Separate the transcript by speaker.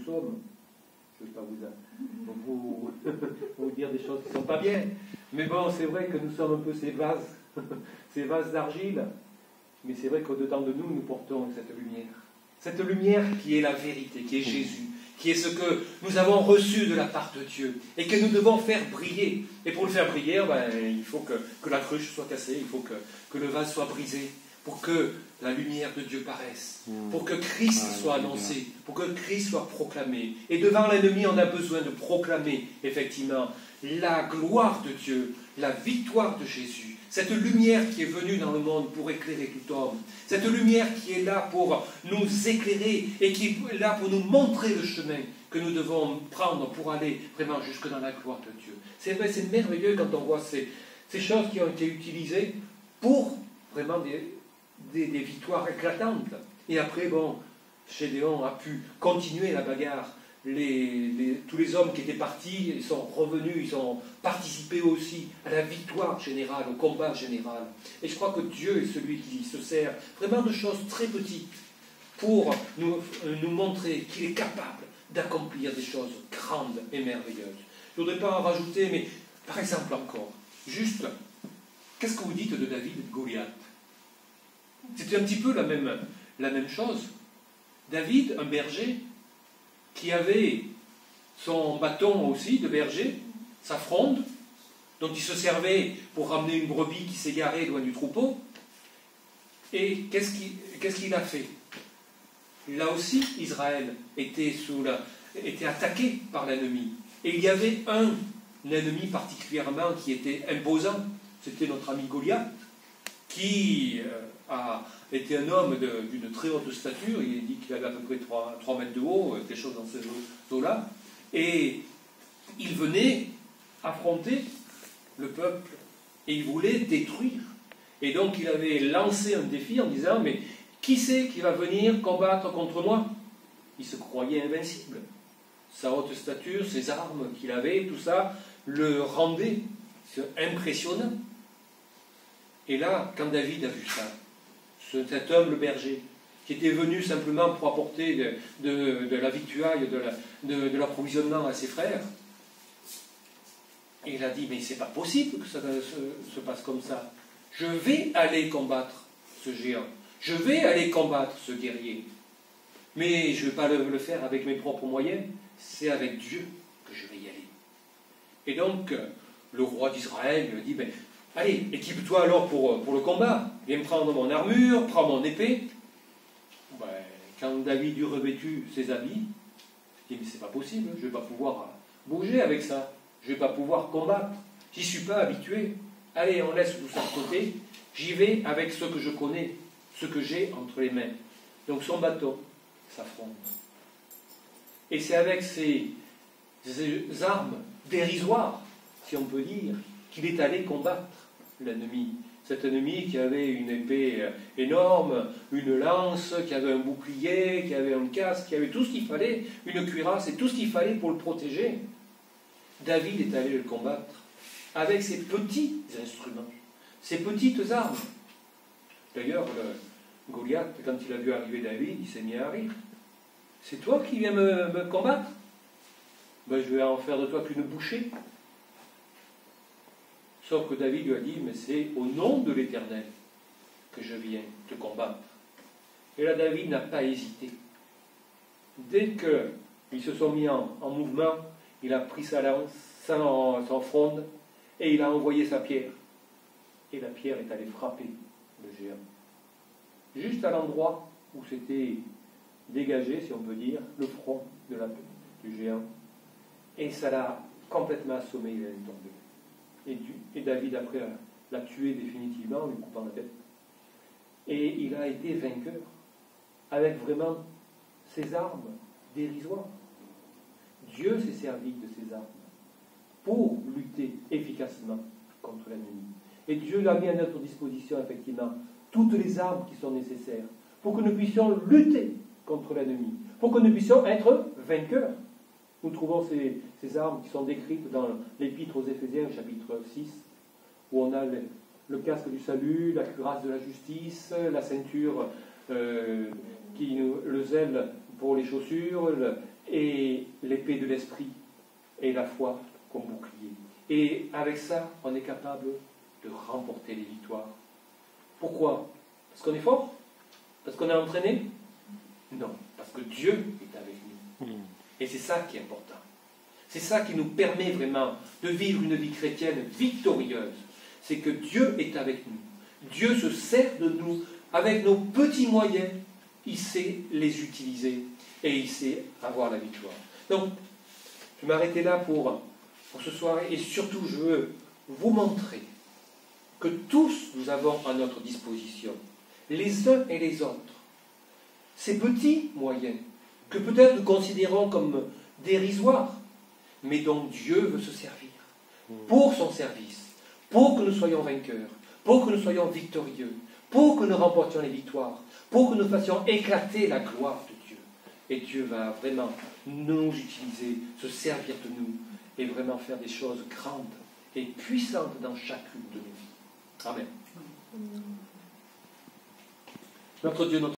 Speaker 1: nous sommes. Je ne veux pas vous dire des choses qui ne sont pas bien. Mais bon, c'est vrai que nous sommes un peu ces vases, ces vases d'argile. Mais c'est vrai qu'au-dedans de nous, nous portons cette lumière. Cette lumière qui est la vérité, qui est Jésus, qui est ce que nous avons reçu de la part de Dieu et que nous devons faire briller. Et pour le faire briller, il faut que la cruche soit cassée, il faut que le vase soit brisé, pour que la lumière de Dieu paraisse, pour que Christ soit annoncé, pour que Christ soit proclamé. Et devant l'ennemi, on a besoin de proclamer, effectivement, la gloire de Dieu, la victoire de Jésus, cette lumière qui est venue dans le monde pour éclairer tout homme, cette lumière qui est là pour nous éclairer et qui est là pour nous montrer le chemin que nous devons prendre pour aller vraiment jusque dans la gloire de Dieu. C'est vrai, c'est merveilleux quand on voit ces choses qui ont été utilisées pour vraiment des victoires éclatantes. Et après, bon, Gédéon a pu continuer la bagarre. Tous les hommes qui étaient partis, ils sont revenus, ils ont participé aussi à la victoire générale, au combat général. Et je crois que Dieu est celui qui se sert vraiment de choses très petites pour nous montrer qu'il est capable d'accomplir des choses grandes et merveilleuses. Je ne voudrais pas en rajouter, mais par exemple encore, juste, qu'est-ce que vous dites de David et de Goliath? C'était un petit peu la même chose. David, un berger, qui avait son bâton aussi de berger, sa fronde, dont il se servait pour ramener une brebis qui s'est garée loin du troupeau. Et qu'est-ce qu'il a fait? Là aussi, Israël était attaqué par l'ennemi. Et il y avait un ennemi particulièrement qui était imposant, c'était notre ami Goliath, qui a été un homme d'une très haute stature. Il est dit qu'il avait à peu près 3 mètres de haut, quelque chose dans ces eaux-là. Et il venait affronter le peuple et il voulait détruire. Et donc il avait lancé un défi en disant: mais qui c'est qui va venir combattre contre moi? Il se croyait invincible. Sa haute stature, ses armes qu'il avait, tout ça, le rendait impressionnant. Et là, quand David a vu ça, cet homme, le berger, qui était venu simplement pour apporter de la victuaille, de l'approvisionnement à ses frères, il a dit: mais c'est pas possible que ça se passe comme ça. Je vais aller combattre ce géant. Je vais aller combattre ce guerrier. Mais je ne vais pas le faire avec mes propres moyens. C'est avec Dieu que je vais y aller. Et donc, le roi d'Israël lui a dit: allez, équipe-toi alors pour le combat. Viens me prendre mon armure, prends mon épée. Quand David eut revêtu ses habits, il dit: mais c'est pas possible, je ne vais pas pouvoir bouger avec ça. Je ne vais pas pouvoir combattre. J'y suis pas habitué. Allez, on laisse tout ça de côté. J'y vais avec ce que je connais, ce que j'ai entre les mains. Donc son bâton, sa fronde. Et c'est avec ces armes dérisoires, si on peut dire, qu'il est allé combattre l'ennemi. Cet ennemi qui avait une épée énorme, une lance, qui avait un bouclier, qui avait un casque, qui avait tout ce qu'il fallait, une cuirasse et tout ce qu'il fallait pour le protéger. David est allé le combattre avec ses petits instruments, ses petites armes. D'ailleurs, Goliath, quand il a vu arriver David, il s'est mis à rire. « C'est toi qui viens me combattre? Je vais en faire de toi qu'une bouchée. » Sauf que David lui a dit: mais c'est au nom de l'Éternel que je viens te combattre. Et là, David n'a pas hésité. Dès qu'ils se sont mis en mouvement, il a pris sa lance, sa fronde, et il a envoyé sa pierre. Et la pierre est allée frapper le géant. Juste à l'endroit où s'était dégagé, si on peut dire, le front du géant. Et ça l'a complètement assommé, il est tombé. Et David, après, l'a tué définitivement en lui coupant la tête. Et il a été vainqueur, avec vraiment ses armes dérisoires. Dieu s'est servi de ces armes pour lutter efficacement contre l'ennemi. Et Dieu l'a mis à notre disposition, effectivement, toutes les armes qui sont nécessaires pour que nous puissions lutter contre l'ennemi, pour que nous puissions être vainqueurs. Nous trouvons ces armes qui sont décrites dans l'Épître aux Éphésiens, chapitre 6, où on a le casque du salut, la cuirasse de la justice, la ceinture, le zèle pour les chaussures, et l'épée de l'esprit, et la foi comme bouclier. Et avec ça, on est capable de remporter les victoires. Pourquoi? Parce qu'on est fort? Parce qu'on est entraîné? Non, parce que Dieu est avec nous. Et c'est ça qui est important. C'est ça qui nous permet vraiment de vivre une vie chrétienne victorieuse. C'est que Dieu est avec nous. Dieu se sert de nous avec nos petits moyens. Il sait les utiliser et il sait avoir la victoire. Donc, je vais m'arrêter là pour ce soir et surtout je veux vous montrer que tous nous avons à notre disposition, les uns et les autres, ces petits moyens que peut-être nous considérons comme dérisoires, mais dont Dieu veut se servir pour son service, pour que nous soyons vainqueurs, pour que nous soyons victorieux, pour que nous remportions les victoires, pour que nous fassions éclater la gloire de Dieu. Et Dieu va vraiment nous utiliser, se servir de nous, et vraiment faire des choses grandes et puissantes dans chacune de nos vies. Amen. Notre Dieu, notre